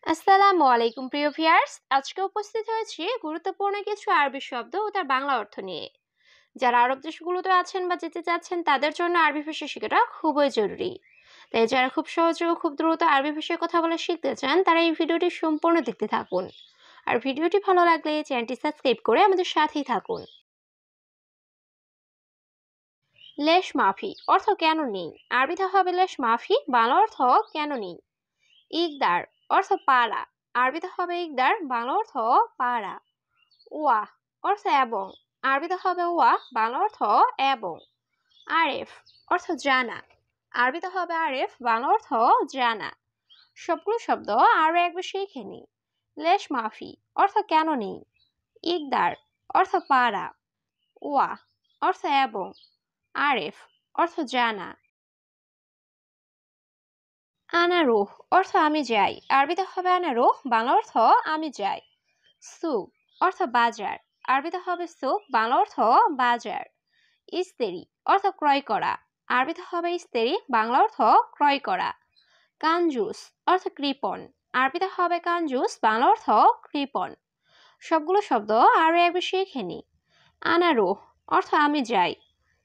আসসালামু আলাইকুম প্রিয় ভিউয়ার্স, আজকে উপস্থিত হয়েছি গুরুত্বপূর্ণ কিছু আরবি শব্দ ও তার বাংলা অর্থ নিয়ে। যারা আরব দেশগুলোতে আছেন বা যেতে চাচ্ছেন তাদের জন্য আরবি ভাষা শেখাটা খুবই জরুরি। তাই যারা খুব সহজে ও খুব দ্রুত আরবি ভাষায় কথা বলে শিখতে চান তারা এই ভিডিওটি সম্পূর্ণ দেখতে থাকুন। আর ভিডিওটি ভালো লাগলে চ্যানেলটি সাবস্ক্রাইব করে আমাদের সাথেই থাকুন। লেশ মাফি অর্থ কেন নেই? আরবিতে হবে লেশ মাফি, বাংলা অর্থ কেন নেই। ইকদার অর্থ পারা, আরবিতে হবে ইকদার, বাংলা অর্থ পারা। ওয়া অর্থ এবং, আরবিতে হবে ওয়া, বাংলা অর্থ এবং। আরেফ অর্থ জানা, আরবিতে হবে আরেফ, বাংলা অর্থ জানা। সবগুলো শব্দ আরো একবার শিখে নি। লেশ মাফি অর্থ কেন নেই। ইকদার অর্থ পারা। ওয়া অর্থ এবং। আরেফ অর্থ জানা। আনারুহ অর্থ আমি যাই, আরবিতে হবে আনারুহ, বাংলা অর্থ আমি যাই। সুক অর্থ বাজার, আরবিতে হবে সুক, বাংলা অর্থ বাজার। ইস্তেরি অর্থ ক্রয় করা, আরবিতে হবে ইস্তেরি, বাংলা অর্থ ক্রয় করা। কানজুস অর্থ কৃপণ, আরবিতে হবে কানজুস, বাংলা অর্থ কৃপণ। সবগুলো শব্দ আরো একবার শিখে নি। আনারুহ অর্থ আমি যাই।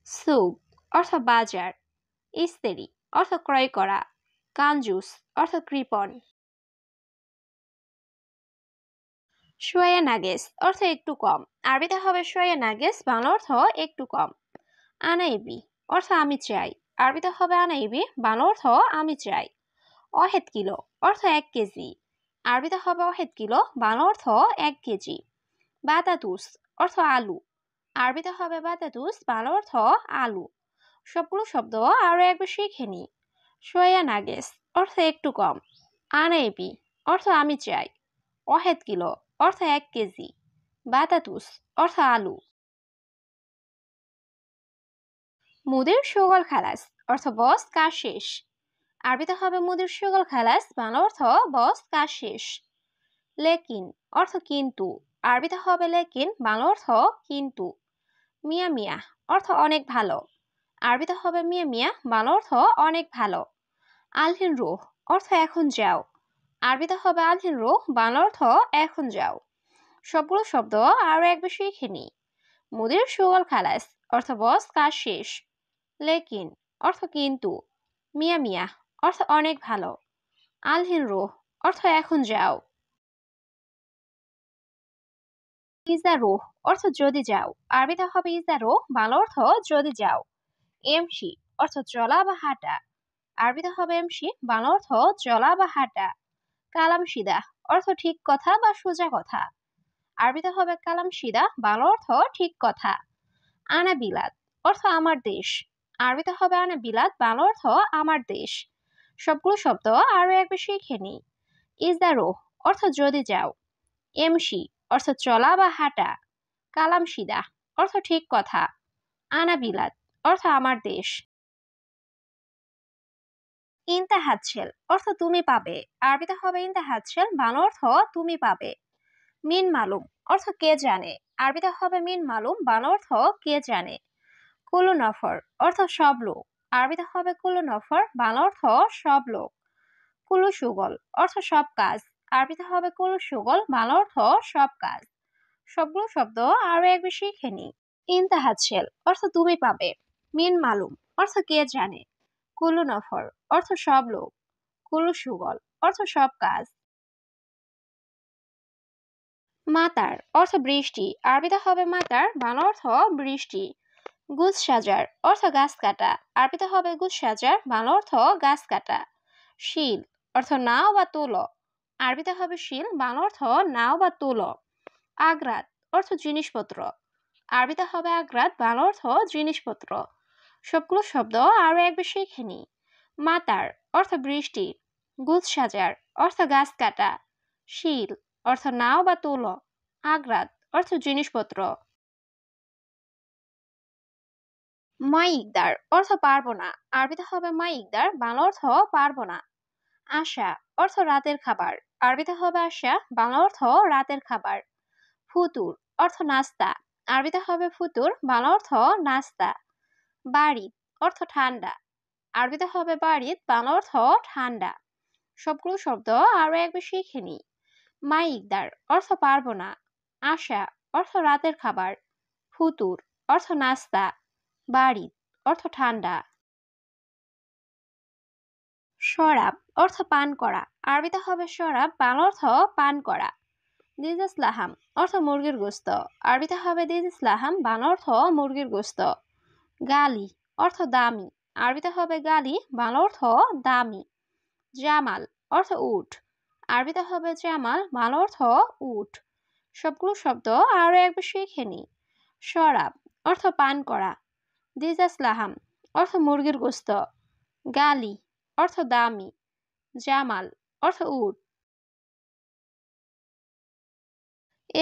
সুক অর্থ বাজার। ইস্তেরি অর্থ ক্রয় করা। কানজুস অর্থ কৃপণ। শোয়া নাগেস অর্থ একটু কম, আরবিতে হবে শোয়া নাগেস, বাংলা অর্থ একটু কম। আনাইবি অর্থ আমি চাই, আরবিতে হবে আনাইবি, বাংলা অর্থ আমি চাই। অহেদ কিলো অর্থ 1 কেজি, আরবিতে হবে অহেদ কিলো, বাংলা অর্থ 1 কেজি। বাতাতুস অর্থ আলু, আরবিতে হবে বাতাতুস, বাংলা অর্থ আলু। সবগুলো শব্দ আরো একবার শিখে নি। শোয়া নাগেস অর্থ একটু কম। আনাইবি অর্থ আমি চাই। অহেদ কিলো অর্থ 1 কেজি। বাতাতুস অর্থ আলু। মুদির সুগল খালাস অর্থ বস কাজ শেষ, আরবিতে হবে মুদির সুগল খালাস, বাংলা অর্থ বস কাজ শেষ। লেকিন অর্থ কিন্তু, আরবিতে হবে লেকিন, বাংলা অর্থ কিন্তু। মিয়া মিয়া অর্থ অনেক ভালো, আরবিতে হবে মিয়া মিয়া, বাংলা অর্থ অনেক ভালো। আলহিন রুহ অর্থ এখন যাও, আরবিতে হবে আলহিন রুহ, বাংলা অর্থ এখন যাও। সবগুলো শব্দ আরো একবার শিখে নি। মুদির সুগল খালাস অর্থ বস কাজ শেষ। লেকিন অর্থ কিন্তু। মিয়া মিয়া অর্থ অনেক ভালো। আলহিন রুহ অর্থ এখন যাও। ইজা রুহ অর্থ যদি যাও, আরবিতে হবে ইজা রুহ, বাংলা অর্থ যদি যাও। এমসি অর্থ চলা বা হাঁটা, আরবিতে হবে এমসি, বাংলা অর্থ চলা বা হাঁটা। কালাম সিদা অর্থ ঠিক কথা বা সোজা কথা, আরবিতে হবে কালাম সিদা, বাংলা অর্থ ঠিক কথা। আনা বিলাদ অর্থ আমার দেশ, আরবিতে হবে আনা বিলাদ, বাংলা অর্থ আমার দেশ। সবগুলো শব্দ আরো একবার শিখে নি। ইজদারো অর্থ যদি যাও। এমসি অর্থ চলা বা হাঁটা। কালাম সিদা অর্থ ঠিক কথা। আনা বিলাদ অর্থ আমার দেশ। ইন্তাহাচ্ছেল অর্থ তুমি পাবে, আরবিতে হবে ইন্তাহাচ্ছেল, বাংলা অর্থ তুমি পাবে। মিন মালুম অর্থ কে জানে, আরবিতে হবে মিন মালুম, বাংলা অর্থ কে জানে। কুলু নফর অর্থ সব লোক, আরবিতে হবে কুলু নফর, বাংলা অর্থ সব লোক। কুলু সুগল অর্থ সব কাজ, আরবিতে হবে কুলু সুগল, বাংলা অর্থ সব কাজ। সবগুলো শব্দ আরো একবার শিখে নি। ইন্তাহাচ্ছেল অর্থ তুমি পাবে। মিন মালুম অর্থ কে জানে। কুলু নফর অর্থ সব লোক। কুলু সুগল অর্থ সব কাজ। মাতার অর্থ বৃষ্টি, আরবিতে হবে মাতার, বাংলা অর্থ বৃষ্টি। গুছ সাজার অর্থ গাছ কাটা, আরবিতে হবে গুছ সাজার, বাংলা অর্থ গাছ কাটা। শিল অর্থ নাও বা তুলো, আরবিতে হবে শিল, বাংলা অর্থ নাও বা তুলো। আগ্রাত অর্থ জিনিসপত্র, আরবিতে হবে আগ্রাত, বাংলা অর্থ জিনিসপত্র। সবগুলো শব্দ আরো একবার শিখে নি। মাতার অর্থ বৃষ্টি। গুছ সাজার অর্থ গাছ কাটা। শিল অর্থ নাও বা তুলো। আগ্রাত অর্থ জিনিসপত্র। মাই ইকদার অর্থ পারবো না, আরবিতে হবে মাই ইকদার, বাংলা অর্থ পারবো না। আশা অর্থ রাতের খাবার, আরবিতে হবে আশা, বাংলা অর্থ রাতের খাবার। ফুতুর অর্থ নাস্তা, আরবিতে হবে ফুতুর, বাংলা অর্থ নাস্তা। বাড়ি অর্থ ঠান্ডা, আরবিতে হবে বাড়িত, বাংলা অর্থ ঠান্ডা। সবগুলো শব্দ আরো একবার শিখে নিই। মা ইকদার অর্থ পারবো না। আশা অর্থ রাতের খাবার। ফুতুর অর্থ নাস্তা। বারিদ অর্থ ঠান্ডা। শরাব অর্থ পান করা। আরবিতে হবে শরাব, বাংলা অর্থ পান করা। দিজেস লাহাম অর্থ মুরগির গোস্ত। আরবিতে হবে দিজেস লাহাম, বাংলা অর্থ মুরগির গোস্ত। গালি অর্থ দামি। আরবিতে হবে গালি, বাংলা অর্থ দামি। জামাল অর্থ উট। আরবিতে হবে জামাল, বাংলা অর্থ উট। সবগুলো শব্দ আরো একবার শিখে নিই। শরাব অর্থ পান করা। দিজাস লাহাম অর্থ মুরগির গোস্ত। গালি অর্থ দামি। জামাল অর্থ উট।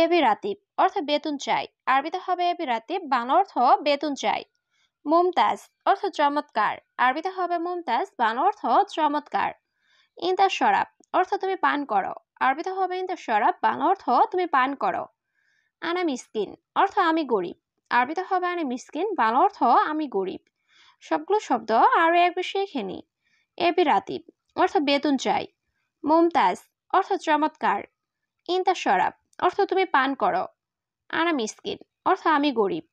এবি রাতিব অর্থ বেতন চাই। আরবিতে হবে এবি রাতিব, বাংলা অর্থ বেতন চাই। মুমতাজ অর্থ চমৎকার। আরবিতে হবে মুমতাজ, বাংলা অর্থ চমৎকার। ইনতা শরাব অর্থ তুমি পান করো। আরবিতে হবে ইনতা শরাব, বাংলা অর্থ তুমি পান করো। আনা মিসকিন অর্থ আমি গরিব। আরবিতে হবে আনা মিসকিন, বাংলা অর্থ আমি গরিব। সবগুলো শব্দ আরো একবার শিখে নিই। এবি রাতিব অর্থ বেতন চাই। মুমতাজ অর্থ চমৎকার। ইনতা শরাব অর্থ তুমি পান করো। আনা মিসকিন অর্থ আমি গরিব।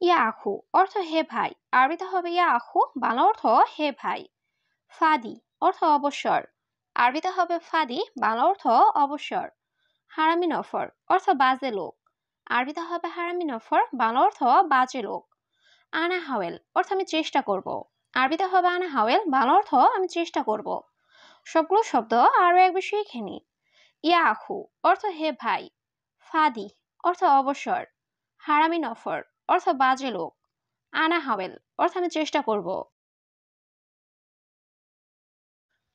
ইয়া আখু অর্থ হে ভাই। আরবিতে হবে ইয়া আখু, বাংলা অর্থ হে ভাই। ফাদি অর্থ অবসর। আরবিতে হবে ফাদি, বাংলা অর্থ অবসর। হারামি নফর অর্থ বাজে লোক। আরবিতে হবে হারামি নফর, বাংলা অর্থ বাজে লোক। আনা হাওয়েল অর্থ আমি চেষ্টা করব। আরবিতে হবে আনা হাওয়েল, বাংলা অর্থ আমি চেষ্টা করব। সবগুলো শব্দ আরো একবার শিখে নিই। ইয়া আখু অর্থ হে ভাই। ফাদি অর্থ অবসর। হারামি নফর অর্থ বাজে লোক। আনা হাওয়েল অর্থ আমি চেষ্টা করব।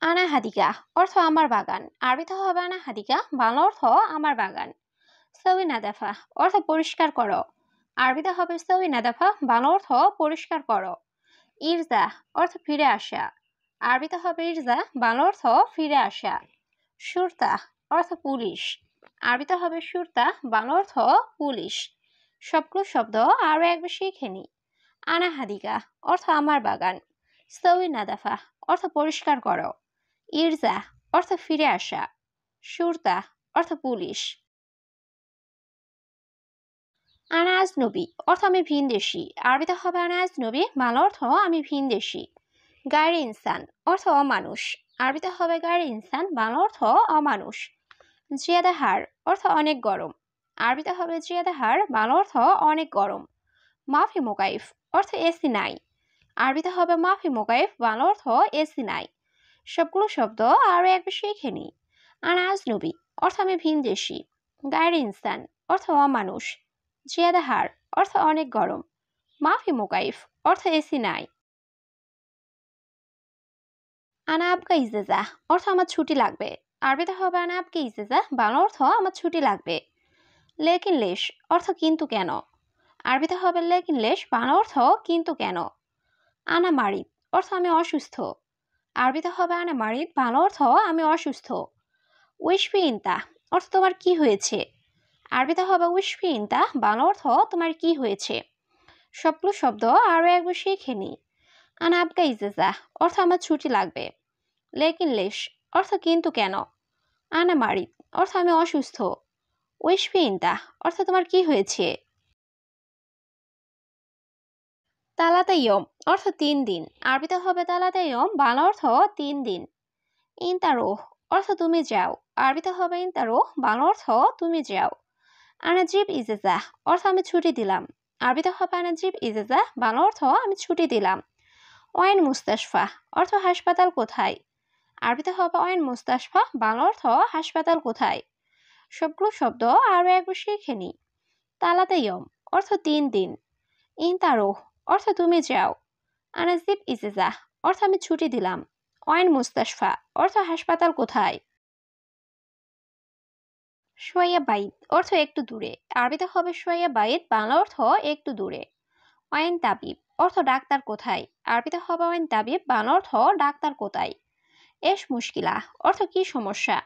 আনা হাদিকা অর্থ আমার বাগান। আরবিতে হবে আনা হাদিকা, বাংলা অর্থ আমার বাগান। সবি নাদাফা অর্থ পরিষ্কার করো। আরবিতে হবে সবি নাদাফা, বাংলা অর্থ পরিষ্কার করো। ইরজা অর্থ ফিরে আসা। আরবিতে হবে ইরজা, বাংলা অর্থ ফিরে আসা। সুরতা অর্থ পুলিশ। আরবিতে হবে সুরতা, বাংলা অর্থ পুলিশ। সবগুলো শব্দ আরো একবার শিখে নিই। আনা হাদিকা অর্থ আমার বাগান। সবি নাদাফা অর্থ পরিষ্কার করো। ইরজা অর্থ ফিরে আসা। সুরতা অর্থ পুলিশ। আনা আজনবী অর্থ আমি ভিনদেশী। আরবিতে হবে আনা আজনবী, বাংলা অর্থ আমি ভিনদেশী। গায়রে ইনসান অর্থ অমানুষ। আরবিতে হবে গায়রে ইনসান, বাংলা অর্থ অমানুষ। জিয়াদা হার অর্থ অনেক গরম। আরবিতে হবে জিয়াদা হার, বাংলা অর্থ অনেক গরম। মাফি মোকাইফ অর্থ এসি নাই। আরবিতে হবে মাফি মোকাইফ, বাংলা অর্থ এসি নাই। সবগুলো শব্দ আরো একবার শিখে নিই। আনা আজনবী অর্থ আমি ভিনদেশী। গায়রে ইনসান অর্থ অমানুষ। জিয়াদা হার অর্থ অনেক গরম। মাফি মোকাইফ অর্থ এসি নাই। আনা আবকা ইজেজা অর্থ আমার ছুটি লাগবে। আরবিতে হবে আনা আবকা ইজেজা, বাংলা অর্থ আমার ছুটি লাগবে। লেকিন লেশ অর্থ কিন্তু কেন। আরবিতে হবে লেকিন লেশ, বাংলা অর্থ কিন্তু কেন। আনা মারিদ অর্থ আমি অসুস্থ। আরবিতে হবে আনা মারিদ, বাংলা অর্থ আমি অসুস্থ। উইশফি ইনতা অর্থ তোমার কি হয়েছে। আরবিতে হবে উইশফি ইনতা, বাংলা অর্থ তোমার কি হয়েছে। সবগুলো শব্দ আরো একবার শিখে নিই। আনা আবকা ইজেজা অর্থ আমার ছুটি লাগবে। লেকিন লেশ অর্থ কিন্তু কেন। আনা মারিদ অর্থ আমি অসুস্থ। উইশফি ইনতা অর্থ তোমার কি হয়েছে। তালাতা ইয়ম অর্থ 3 দিন। আরবিতে হবে তালাতা ইয়ম, বাংলা অর্থ 3 দিন। ইনতারোহ অর্থ তুমি যাও। আরবিতে হবে ইনতারোহ, বাংলা অর্থ তুমি যাও। আনাজিব ইজেজা অর্থ আমি ছুটি দিলাম। আরবিতে হবে আনাজিব ইজেজা, বাংলা অর্থ আমি ছুটি দিলাম। ওয়াইন মুস্তাশফা অর্থ হাসপাতাল কোথায়। আরবিতে হবে ওয়াইন মুস্তাশফা, বাংলা অর্থ হাসপাতাল কোথায়। সবগুলো শব্দ আরো একবার শিখে নিই। তালাতা ইয়ম অর্থ 3 দিন। ইনতারোহ অর্থ তুমি যাও। আনাজিব ইজেজা অর্থ আমি ছুটি দিলাম। ওয়াইন মুস্তাশফা অর্থ হাসপাতাল কোথায়। শোয়া বাইত অর্থ একটু দূরে। আরবিতে হবে শোয়া বাইত, বাংলা অর্থ একটু দূরে। ওয়াইন তাবিব অর্থ ডাক্তার কোথায়। আরবিতে হবে ওয়াইন তাবিব, বাংলা অর্থ ডাক্তার কোথায়। এস মুশকিলা অর্থ কি সমস্যা।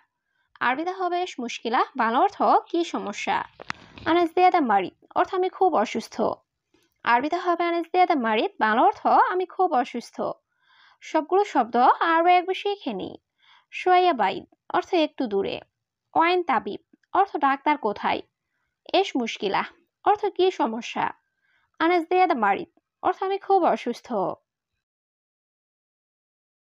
আরবিতে হবে এস মুশকিলা, বাংলা অর্থ কি সমস্যা। আনাস জিয়াদা মারিদ অর্থ আমি খুব অসুস্থ। আরবিতে হবে আনাস জিয়াদা মারিদ, বাংলা অর্থ আমি খুব অসুস্থ। সবগুলো শব্দ আরও একবার শিখে নিই। শোয়া বাইদ অর্থ একটু দূরে। ওয়াইন তাবিব অর্থ ডাক্তার কোথায়। এস মুশকিলা অর্থ কি সমস্যা। আনাজ দেয়াদা মারিদ অর্থ আমি খুব অসুস্থ।